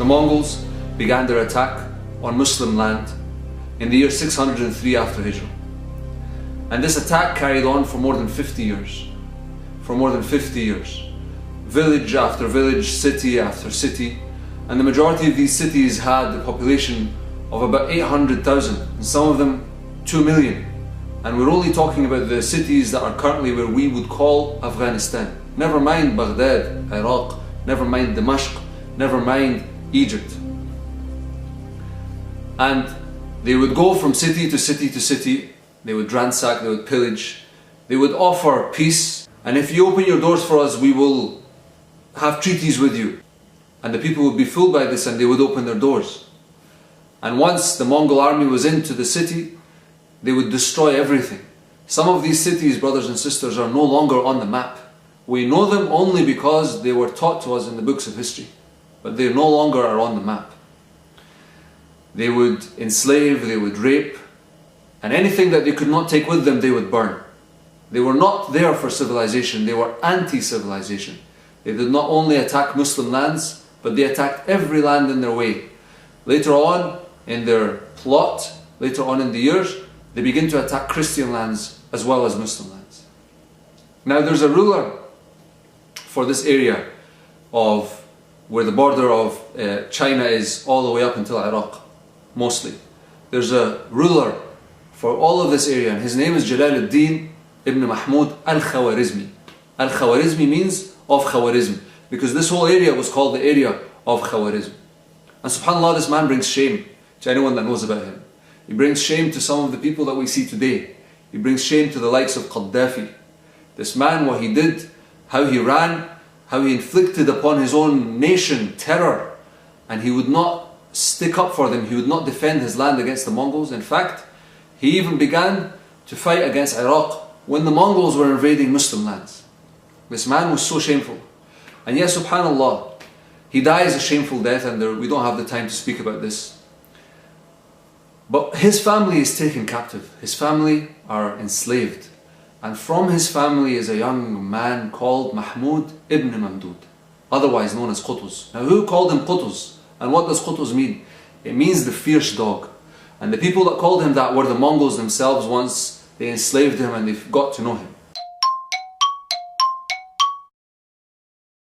The Mongols began their attack on Muslim land in the year 603 after Hijrah. And this attack carried on for more than 50 years. For more than 50 years. Village after village, city after city. And the majority of these cities had a population of about 800,000, and some of them 2 million. And we're only talking about the cities that are currently where we would call Afghanistan. Never mind Baghdad, Iraq, never mind Damascus, never mind Egypt. And they would go from city to city to city. They would ransack, they would pillage, they would offer peace. And if you open your doors for us, we will have treaties with you. And the people would be fooled by this and they would open their doors. And once the Mongol army was into the city, they would destroy everything. Some of these cities, brothers and sisters, are no longer on the map. We know them only because they were taught to us in the books of history. But they no longer are on the map. They would enslave, they would rape, and anything that they could not take with them, they would burn. They were not there for civilization, they were anti-civilization. They did not only attack Muslim lands, but they attacked every land in their way. Later on in their plot, later on in the years, they begin to attack Christian lands as well as Muslim lands. Now there's a ruler for this area of where the border of China is all the way up until Iraq, mostly. There's a ruler for all of this area, and his name is Jalaluddin ibn Mahmud al-Khwarizmi. Al-Khwarizmi means of Khwarizm, because this whole area was called the area of Khwarizm. And subhanAllah, this man brings shame to anyone that knows about him. He brings shame to some of the people that we see today. He brings shame to the likes of Gaddafi. This man, what he did, how he ran, how he inflicted upon his own nation terror, and he would not stick up for them, he would not defend his land against the Mongols. In fact, he even began to fight against Iraq when the Mongols were invading Muslim lands. This man was so shameful. And yes, subhanAllah, he dies a shameful death, and we don't have the time to speak about this. But his family is taken captive. His family are enslaved. And from his family is a young man called Mahmud ibn Mamdud, otherwise known as Qutuz. Now who called him Qutuz? And what does Qutuz mean? It means the fierce dog. And the people that called him that were the Mongols themselves once they enslaved him and they got to know him.